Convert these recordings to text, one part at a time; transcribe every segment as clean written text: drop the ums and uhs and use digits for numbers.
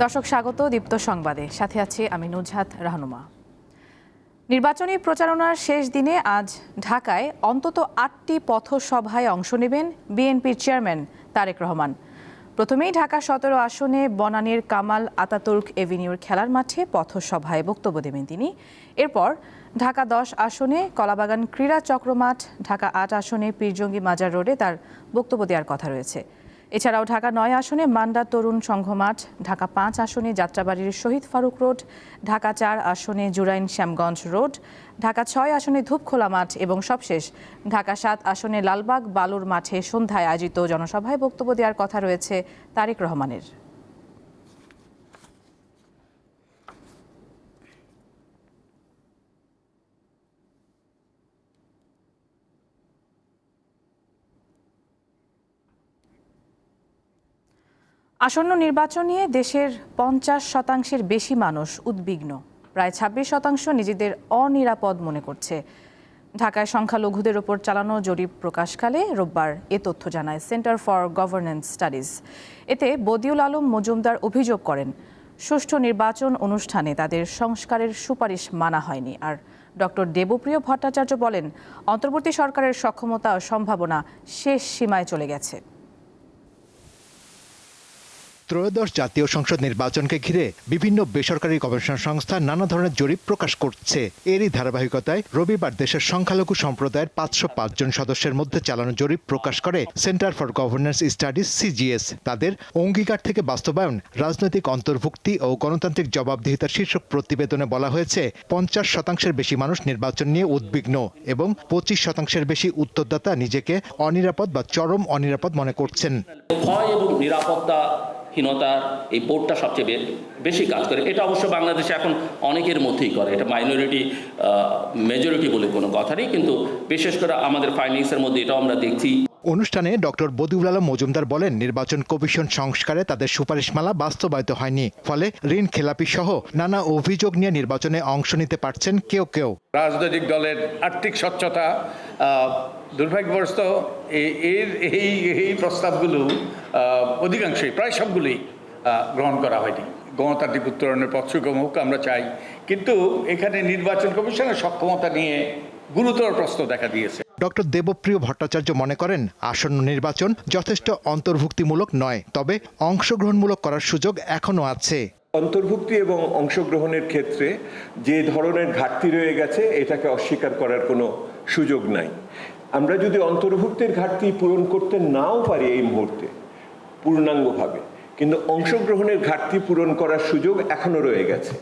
দর্শক স্বাগত দীপ্ত সংবাদে, সাথে আছি আমি নুজহাত রাহনুমা। নির্বাচনী প্রচারণার শেষ দিনে আজ ঢাকায় অন্তত ৮টি পথসভায় অংশ নেবেন বিএনপির চেয়ারম্যান তারেক রহমান। প্রথমেই ঢাকা ১৭ আসনে বনানীর কামাল আতাতুর্ক এভিনিউর খেলার মাঠে পথসভায় বক্তব্য দেবেন তিনি। এরপর ঢাকা ১০ আসনে কলাবাগান ক্রীড়া চক্রমাঠ, ঢাকা ৮ আসনে পীরজঙ্গি মাজার রোডে তার বক্তব্য দেওয়ার কথা রয়েছে। এছাড়াও ঢাকা ৯ আসনে মান্ডা তরুণ সংঘমাঠ, ঢাকা ৫ আসনে যাত্রাবাড়ির শহীদ ফারুক রোড, ঢাকা ৪ আসনে জুরাইন শ্যামগঞ্জ রোড, ঢাকা ৬ আসনে ধূপখোলা মাঠ এবং সবশেষ ঢাকা ৭ আসনে লালবাগ বালুর মাঠে সন্ধ্যায় আয়োজিত জনসভায় বক্তব্য দেওয়ার কথা রয়েছে তারেক রহমানের। আসন্ন নির্বাচন নিয়ে দেশের ৫০% বেশি মানুষ উদ্বিগ্ন। প্রায় ২৬% নিজেদের অনিরাপদ মনে করছে। ঢাকায় সংখ্যালঘুদের ওপর চালানো জরিপ প্রকাশকালে রোববার এ তথ্য জানায় সেন্টার ফর গভর্নেন্স স্টাডিজ। এতে বদিউল আলম মজুমদার অভিযোগ করেন, সুষ্ঠু নির্বাচন অনুষ্ঠানে তাদের সংস্কারের সুপারিশ মানা হয়নি। আর ডক্টর দেবপ্রিয় ভট্টাচার্য বলেন, অন্তর্বর্তী সরকারের সক্ষমতা ও সম্ভাবনা শেষ সীমায় চলে গেছে। ত্রয়োদশ জাতীয় সংসদ নির্বাচনকে ঘিরে বিভিন্ন বেসরকারি গবেষণা সংস্থা নানা ধরনের জরিপ প্রকাশ করছে। এরই ধারাবাহিকতায় রবিবার দেশের সংখ্যালঘু সম্প্রদায়ের ৫০৫ জন সদস্যের মধ্যে চালানো জরিপ প্রকাশ করে centre for governance studies CGS. তাদের অঙ্গীকার থেকে বাস্তবায়ন, রাজনৈতিক অন্তর্ভুক্তি ও গণতান্ত্রিক জবাবদিহিতার শীর্ষক প্রতিবেদনে বলা হয়েছে ৫০% বেশি মানুষ নির্বাচন নিয়ে উদ্বিগ্ন এবং ২৫% বেশি উত্তরদাতা নিজেকে অনিরাপদ বা চরম অনিরাপদ মনে করছেন। ভয় এবং নিরাপত্তাহীনতার এই বোর্ডটা সবচেয়ে বেশি কাজ করে। এটা অবশ্য বাংলাদেশে এখন অনেকের মধ্যেই করে, এটা মাইনরিটি মেজরিটি বলে কোনো কথা নেই, কিন্তু বিশেষ করে আমাদের ফাইন্ডিংসের মধ্যে এটাও আমরা দেখছি। অনুষ্ঠানে ডক্টর বদিউল আলম মজুমদার বলেন, নির্বাচন কমিশন সংস্কারে তাদের সুপারিশমালা বাস্তবায়িত হয়নি, ফলে ঋণ খেলাপি সহ নানা অভিযোগ নিয়ে নির্বাচনে অংশ নিতে পারছেন কেউ কেউ। রাজনৈতিক দলের আর্থিক স্বচ্ছতা, দুর্ভাগ্যবশত এই প্রস্তাবগুলো অধিকাংশই, প্রায় সবগুলোই গ্রহণ করা হয়নি। গণতান্ত্রিক উত্তরণের পথ সুগম হোক আমরা চাই, কিন্তু এখানে নির্বাচন কমিশনের সক্ষমতা নিয়ে গুরুতর প্রশ্ন দেখা দিয়েছে। ডক্টর দেবপ্রিয় ভট্টাচার্য মনে করেন, আসন্ন নির্বাচন যথেষ্ট অন্তর্ভুক্তিমূলক নয়, তবে অংশগ্রহণমূলক করার সুযোগ এখনো আছে। অন্তর্ভুক্তি এবং অংশগ্রহণের ক্ষেত্রে যে ধরনের ঘাটতি রয়ে গেছে এটাকে অস্বীকার করার কোনো সুযোগ নাই। আমরা যদি অন্তর্ভুক্তির ঘাটতি পূরণ করতে নাও পারি এই মুহূর্তে পূর্ণাঙ্গভাবে, কিন্তু অংশগ্রহণের ঘাটতি পূরণ করার সুযোগ এখনো রয়ে গেছে।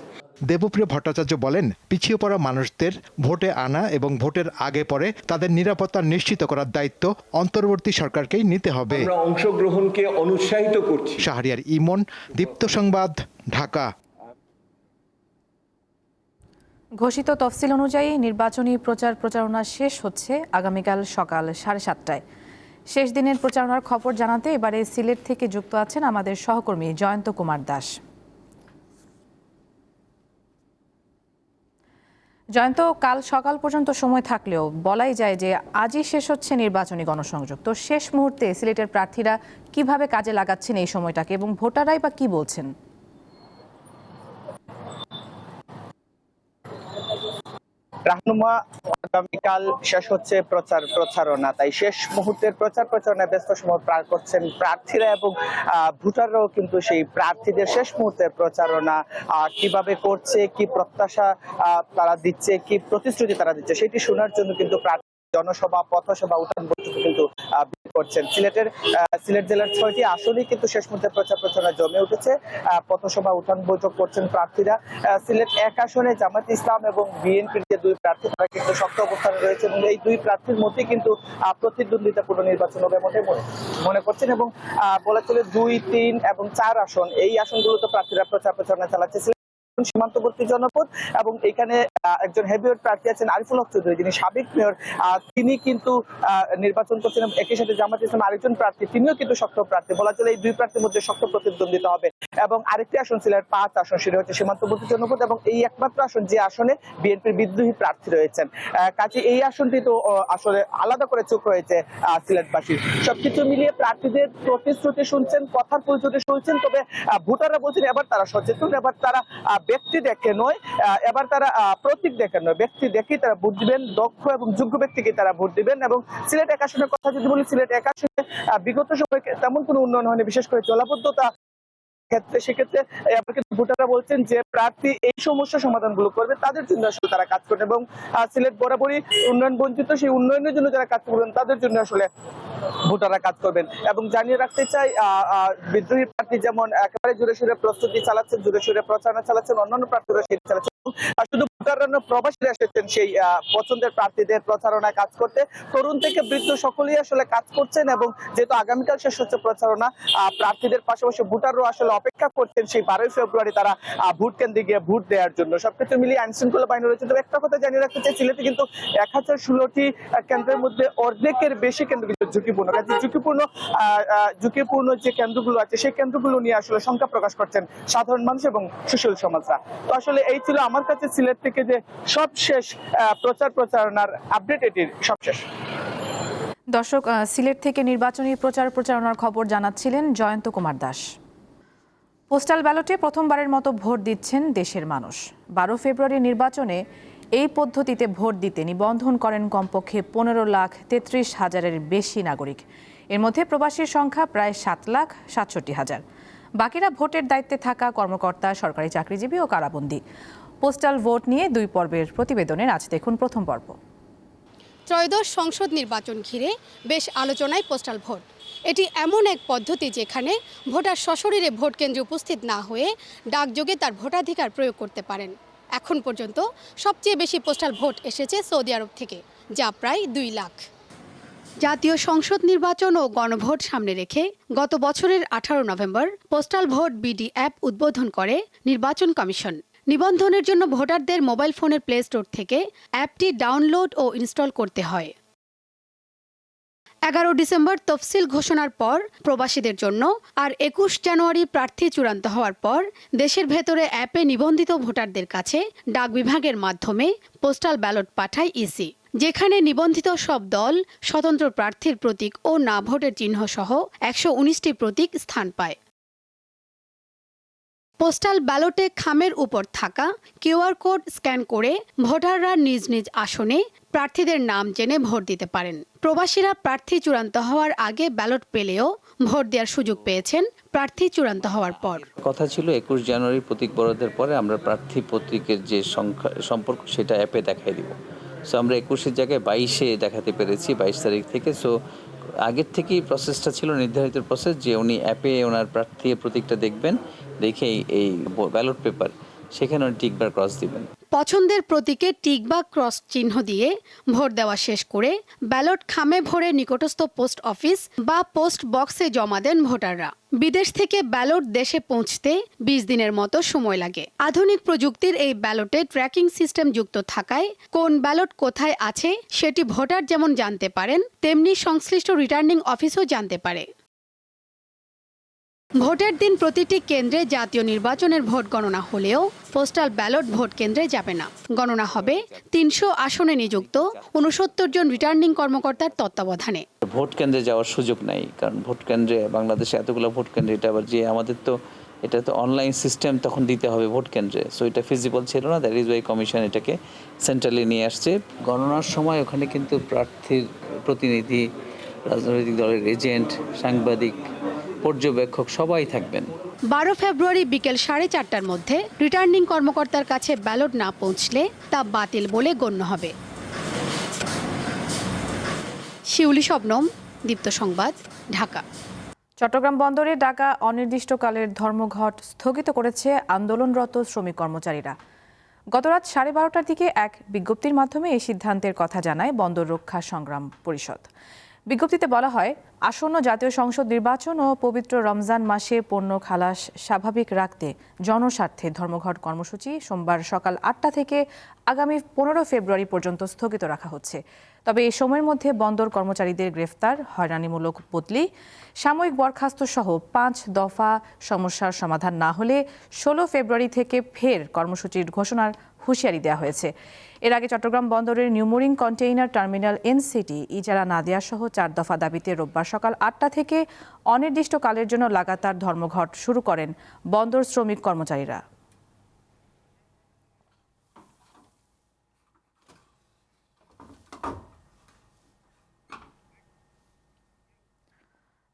দেবপ্রিয় ভট্টাচার্য বলেন, পিছিয়ে পড়া মানুষদের ভোটে আনা এবং ভোটের আগে পরে তাদের নিরাপত্তা নিশ্চিত করার দায়িত্ব অন্তর্বর্তী সরকারকেই নিতে হবে। আমরা অংশগ্রহণকে অনুৎসাহিত করছি। শাহরিয়ার ইমন, দীপ্ত সংবাদ, ঢাকা। ঘোষিত তফসিল অনুযায়ী নির্বাচনী প্রচারণা শেষ হচ্ছে আগামীকাল সকাল 7:30টায়। শেষ দিনের প্রচারণার খবর জানাতে এবারে সিলেট থেকে যুক্ত আছেন আমাদের সহকর্মী জয়ন্ত কুমার দাস। জয়ন্ত, কাল সকাল পর্যন্ত সময় থাকলেও বলাই যায় যে আজই শেষ হচ্ছে নির্বাচনী গণসংযোগ। তো শেষ মুহূর্তে সিলেটের প্রার্থীরা কিভাবে কাজে লাগাচ্ছেন এই সময়টাকে এবং ভোটাররাই বা কি বলছেন? রাহনুমা, আগামীকাল শেষ হচ্ছে প্রচারণা, তাই শেষ মুহূর্তের প্রচারণায় ব্যস্ত সময় পার করছেন প্রার্থীরা এবং ভোটাররাও কিন্তু সেই প্রার্থীদের শেষ মুহূর্তের প্রচারণা কিভাবে করছে, কি প্রত্যাশা তারা দিচ্ছে, কি প্রতিশ্রুতি তারা দিচ্ছে সেটি শোনার জন্য কিন্তু জনসভা, পথসভা, উঠান বৈঠক কিন্তু করছেন। সিলেট জেলার 6টি আসনেই কিন্তু শেষ মুহূর্তে প্রচারণা জমে উঠেছে। পথসভা, উঠান বৈঠক করছেন প্রার্থীরা। সিলেট 1 আসনে জামায়াতে ইসলাম এবং বিএনপির যে 2 প্রার্থী তারা কিন্তু শক্ত অবস্থানে রয়েছে এবং এই 2 প্রার্থীর মধ্যে কিন্তু প্রতিদ্বন্দ্বিতাপূর্ণ নির্বাচন হবে মনে করছেন এবং বলা চলে 2, 3 এবং 4 আসন, এই আসনগুলোতে প্রার্থীরা প্রচারণা চালাচ্ছে। সীমান্তবর্তী জনপদ, এবং এখানে একজন হেভিওয়েট প্রার্থী আছেন আরিফুল হক চৌধুরী, যিনি সাবেক মেয়র। তিনি কিন্তু নির্বাচন করছেন। একই সাথে জামাত ইসলাম আরেকজন প্রার্থী, তিনিও কিন্তু শক্ত প্রার্থী। বলা চলে এই দুই প্রার্থীর মধ্যে শক্ত প্রতিদ্বন্দ্বিতা হবে। এবং আরেকটি আসন সিলেট 5 আসন, সেটা হচ্ছে সীমান্তবর্তী জনপদ, এবং এই একমাত্র আসন যে আসনে বিএনপির বিদ্রোহী প্রার্থী রয়েছেন। কাজে এই আসনটি তো আসলে আলাদা করে চোখ রয়েছে সিলেটবাসীর। সবকিছু মিলিয়ে প্রার্থীদের প্রতিশ্রুতি শুনছেন, কথার পরিচয় শুনছেন, তবে ভোটাররা বলছেন এবার তারা সচেতন, এবার তারা ব্যক্তি দেখে নয়, এবার তারা প্রতীক দেখে নয়, ব্যক্তি দেখেই তারা ভোট দিবেন, দক্ষ এবং যোগ্য ব্যক্তিকে তারা ভোট দিবেন। এবং সিলেট 1 আসনের কথা যদি বলি, সিলেট 1 আসনে বিগত সময়ে তেমন কোনো উন্নয়ন হয়নি, বিশেষ করে জলাবদ্ধতা ক্ষেত্রে। সেক্ষেত্রে কিন্তু ভোটাররা বলছেন যে প্রার্থী এই সমস্যা সমাধানগুলো করবে, তাদের জন্য আসলে তারা কাজ করবেন। এবং সিলেট বরাবরই উন্নয়ন বঞ্চিত, সেই উন্নয়নের জন্য যারা কাজ করবেন তাদের জন্য আসলে ভোটাররা কাজ করবেন। এবং জানিয়ে রাখতে চাই, বিদ্রোহী প্রার্থী যেমন একেবারে জোরে সোরে প্রস্তুতি চালাচ্ছেন, জোরে সোরে প্রচারণা চালাচ্ছেন, অন্যান্য প্রার্থীরা সেই চালাচ্ছেন। শুধু ভোটাররা প্রবাসীরা এসেছেন সেই পছন্দের প্রার্থীদের প্রচারণা কাজ করতে। তরুণ থেকে বৃদ্ধ সকলেই আসলে কাজ করছেন। এবং যেহেতু আগামীকাল শেষ হচ্ছে প্রচারণা, প্রার্থীদের পাশাপাশি ভোটাররাও আসলে অপেক্ষা করছেন সেই 12 ফেব্রুয়ারি তারা ভোট কেন্দ্রে গিয়ে ভোট দেওয়ার জন্য। সবকিছু মিলিয়ে আইন শৃঙ্খলা বাহিনী রয়েছে। তবে একটা কথা জানিয়ে রাখতে চাই, সিলেটে কিন্তু 1016টি কেন্দ্রের মধ্যে অর্ধেকের বেশি কেন্দ্র কিন্তু ঝুঁকিপূর্ণ। কাজে ঝুঁকিপূর্ণ যে কেন্দ্রগুলো আছে সেই কেন্দ্রগুলো নিয়ে আসলে শঙ্কা প্রকাশ করছেন সাধারণ মানুষ এবং সুশীল সমাজরা। তো আসলে এই ছিল আমার কাছে সিলেট থেকে যে সবশেষ প্রচারণার আপডেট, এটির সবশেষ। দর্শক, সিলেট থেকে নির্বাচনী প্রচারণার খবর জানাচ্ছিলেন জয়ন্ত কুমার দাস। পোস্টাল ব্যালটে প্রথমবারের মতো ভোট দিচ্ছেন দেশের মানুষ। 12 ফেব্রুয়ারি নির্বাচনে এই পদ্ধতিতে ভোট দিতে নিবন্ধন করেন কমপক্ষে 15,33,000-এর বেশি নাগরিক। এর মধ্যে প্রবাসীর সংখ্যা প্রায় 7,67,000। বাকিরা ভোটের দায়িত্বে থাকা কর্মকর্তা, সরকারি চাকরিজীবী ও কারাবন্দী। পোস্টাল ভোট নিয়ে 2 পর্বের প্রতিবেদনের আজ দেখুন প্রথম পর্ব। ত্রয়োদশ সংসদ নির্বাচন ঘিরে বেশ আলোচনায় পোস্টাল ভোট। এটি এমন এক পদ্ধতি যেখানে ভোটার সশরীরে ভোট কেন্দ্রে উপস্থিত না হয়ে ডাকযোগে তার ভোটাধিকার প্রয়োগ করতে পারেন। এখন পর্যন্ত সবচেয়ে বেশি পোস্টাল ভোট এসেছে সৌদি আরব থেকে, যা প্রায় 2 লাখ। জাতীয় সংসদ নির্বাচন ও গণভোট সামনে রেখে গত বছরের 18 November postal vote BD app উদ্বোধন করে নির্বাচন কমিশন। নিবন্ধনের জন্য ভোটারদের মোবাইল ফোনের প্লে স্টোর থেকে অ্যাপটি ডাউনলোড ও ইনস্টল করতে হয়। 11 ডিসেম্বর তফসিল ঘোষণার পর প্রবাসীদের জন্য, আর 21 জানুয়ারি প্রার্থী চূড়ান্ত হওয়ার পর দেশের ভেতরে অ্যাপে নিবন্ধিত ভোটারদের কাছে ডাক বিভাগের মাধ্যমে পোস্টাল ব্যালট পাঠায় ইসি, যেখানে নিবন্ধিত সব দল স্বতন্ত্র প্রার্থীর প্রতীক ও না ভোটের চিহ্ন সহ 119টি প্রতীক স্থান পায়। পোস্টাল ব্যালটে খামের উপর থাকা কিউআর কোড স্ক্যান করে ভোটাররা নিজ নিজ আসনে প্রার্থীদের নাম জেনে ভোট দিতে পারেন। প্রবাসীরা প্রার্থী চূড়ান্ত হওয়ার আগে ব্যালট পেলেও ভোট দেওয়ার সুযোগ পেয়েছেন প্রার্থী চূড়ান্ত হওয়ার পর। কথা ছিল 21 জানুয়ারি প্রতীক বরাদ্দের পরে আমরা প্রার্থী প্রতীকের যে সংখ্যা সম্পর্ক সেটা অ্যাপে দেখাই দিব। সো আমরা 21-এর জায়গায় 22-এ দেখাতে পেরেছি 22 তারিখ থেকে। সো আগের থেকেই প্রসেসটা ছিল নির্ধারিত প্রসেস যে উনি অ্যাপে ওনার প্রার্থী প্রতীকটা দেখবেন, দেখে এই ব্যালট পেপার সেখানে টিক বা ক্রস দিবেন। পছন্দের প্রতীকে টিক বা ক্রস চিহ্ন দিয়ে ভোট দেওয়া শেষ করে ব্যালট খামে ভরে নিকটস্থ পোস্ট অফিস বা পোস্ট বক্সে জমা দেন ভোটাররা। বিদেশ থেকে ব্যালট দেশে পৌঁছতে 20 দিনের মতো সময় লাগে। আধুনিক প্রযুক্তির এই ব্যালটে ট্র্যাকিং সিস্টেম যুক্ত থাকায় কোন ব্যালট কোথায় আছে সেটি ভোটার যেমন জানতে পারেন, তেমনি সংশ্লিষ্ট রিটার্নিং অফিসও জানতে পারে। ভোটের দিন প্রতিটি কেন্দ্রে জাতীয় নির্বাচনের ভোট গণনা হলেও পোস্টাল ব্যালট ভোট কেন্দ্রে যাবে না। গণনা হবে 300 আসনে নিযুক্ত 69 জন রিটার্নিং কর্মকর্তার তত্ত্বাবধানে। ভোট কেন্দ্রে যাওয়ার সুযোগ নাই, কারণ ভোট কেন্দ্রে বাংলাদেশে এতগুলো ভোট কেন্দ্রে, এটা আবার যে আমাদের তো এটা তো অনলাইন সিস্টেম তখন দিতে হবে ভোট কেন্দ্রে। সো এটা ফিজিবল ছিল না, দ্যাট ইজ ওয়াই কমিশন এটাকে সেন্ট্রালি নিয়ে আসছে। গণনার সময় ওখানে কিন্তু প্রার্থীর প্রতিনিধি, রাজনৈতিক দলের এজেন্ট, সাংবাদিক, পর্যবেক্ষক সবাই থাকবেন। 12 ফেব্রুয়ারি বিকেল 4:30টার মধ্যে রিটার্নিং কর্মকর্তার কাছে ব্যালট না পৌঁছলে তা বাতিল বলে গণ্য হবে। শিউলি শবনম, দীপ্ত সংবাদ, ঢাকা। চট্টগ্রাম বন্দরে ডাকা অনির্দিষ্টকালের ধর্মঘট স্থগিত করেছে আন্দোলনরত শ্রমিক কর্মচারীরা। গতরাত 12:30টার দিকে এক বিজ্ঞপ্তির মাধ্যমে এই সিদ্ধান্তের কথা জানায় বন্দর রক্ষা সংগ্রাম পরিষদ। বিজ্ঞপ্তিতে বলা হয়, আসন্ন জাতীয় সংসদ নির্বাচন ও পবিত্র রমজান মাসে পণ্য খালাস স্বাভাবিক রাখতে জনস্বার্থে ধর্মঘট কর্মসূচি সোমবার সকাল 8টা থেকে আগামী 15 ফেব্রুয়ারি পর্যন্ত স্থগিত রাখা হচ্ছে। তবে এই সময়ের মধ্যে বন্দর কর্মচারীদের গ্রেফতার, হয়রানিমূলক বদলি, সাময়িক বরখাস্ত সহ 5 দফা সমস্যার সমাধান না হলে 16 ফেব্রুয়ারি থেকে ফের কর্মসূচির ঘোষণার হুঁশিয়ারি দেওয়া হয়েছে। এর আগে চট্টগ্রাম বন্দরের নিউমোরিং কন্টেইনার টার্মিনাল এনসিটি ইজারা না দেওয়া সহ 4 দফা দাবিতে রোববার সকাল 8টা থেকে অনির্দিষ্টকালের জন্য লাগাতার ধর্মঘট শুরু করেন বন্দর শ্রমিক কর্মচারীরা।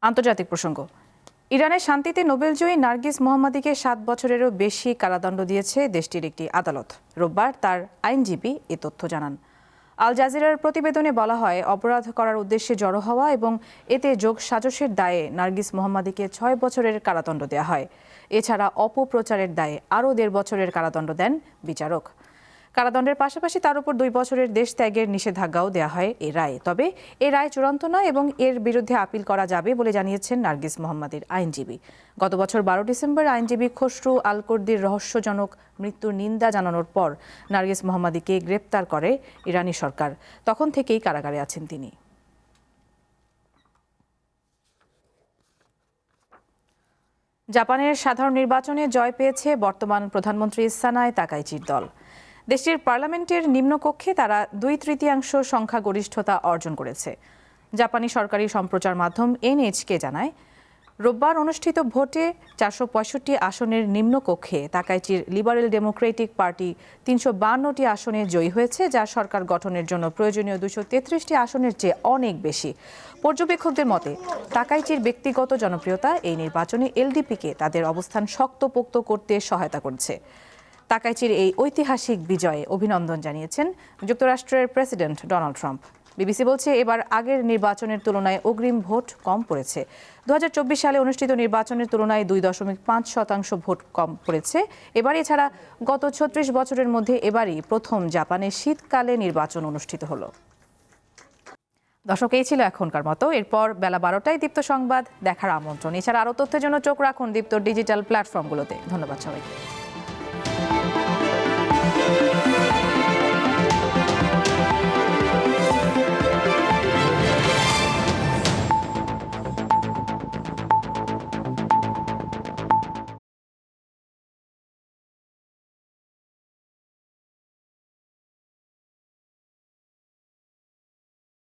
আন্তর্জাতিক প্রসঙ্গ। ইরানের শান্তিতে নোবেলজয়ী নার্গিস মোহাম্মদীকে 7 বছরেরও বেশি কারাদণ্ড দিয়েছে দেশটির একটি আদালত। রোববার তার আইনজীবী এ তথ্য জানান। আল জাজিরার প্রতিবেদনে বলা হয়, অপরাধ করার উদ্দেশ্যে জড়ো হওয়া এবং এতে যোগ সাজসের দায়ে নার্গিস মোহাম্মদীকে 6 বছরের কারাদণ্ড দেওয়া হয়। এছাড়া অপপ্রচারের দায়ে আরও 1.5 বছরের কারাদণ্ড দেন বিচারক। কারাদণ্ডের পাশাপাশি তার উপর 2 বছরের দেশ ত্যাগের নিষেধাজ্ঞাও দেওয়া হয় এ রায়। তবে এ রায় চূড়ান্ত নয় এবং এর বিরুদ্ধে আপিল করা যাবে বলে জানিয়েছেন নার্গিস মোহাম্মদীর আইনজীবী। গত বছর 12 ডিসেম্বর আইনজীবী খসরু আল কুর্দির রহস্যজনক মৃত্যুর নিন্দা জানানোর পর নার্গিস মোহাম্মদীকে গ্রেপ্তার করে ইরানি সরকার। তখন থেকেই কারাগারে আছেন তিনি। জাপানের সাধারণ নির্বাচনে জয় পেয়েছে বর্তমান প্রধানমন্ত্রী সানায় তাকাইচির দল। দেশটির পার্লামেন্টের নিম্নকক্ষে তারা 2/3 সংখ্যাগরিষ্ঠতা অর্জন করেছে। জাপানি সরকারি সম্প্রচার মাধ্যম এনএইচকে জানায়, রোববার অনুষ্ঠিত ভোটে 465 আসনের নিম্নকক্ষে তাকাইচির লিবারেল ডেমোক্রেটিক পার্টি 352টি আসনে জয়ী হয়েছে, যা সরকার গঠনের জন্য প্রয়োজনীয় 233টি আসনের চেয়ে অনেক বেশি। পর্যবেক্ষকদের মতে তাকাইচির ব্যক্তিগত জনপ্রিয়তা এই নির্বাচনে এলডিপিকে তাদের অবস্থান শক্তপোক্ত করতে সহায়তা করছে। তাকাইচির এই ঐতিহাসিক বিজয়ে অভিনন্দন জানিয়েছেন যুক্তরাষ্ট্রের প্রেসিডেন্ট ডোনাল্ড ট্রাম্প। বিবিসি বলছে, এবার আগের নির্বাচনের তুলনায় অগ্রিম ভোট কম পড়েছে। 2024 সালে অনুষ্ঠিত নির্বাচনের তুলনায় 2.5% ভোট কম পড়েছে এবার। এছাড়া গত 36 বছরের মধ্যে এবারই প্রথম জাপানে শীতকালে নির্বাচন অনুষ্ঠিত হলো। দর্শক, এই ছিল এখনকার মতো। এরপর বেলা 12টায় দীপ্ত সংবাদ দেখার আমন্ত্রণ। এছাড়া আরও তথ্যের জন্য চোখ রাখুন দীপ্ত ডিজিটাল প্ল্যাটফর্মগুলোতে। ধন্যবাদ সবাইকে।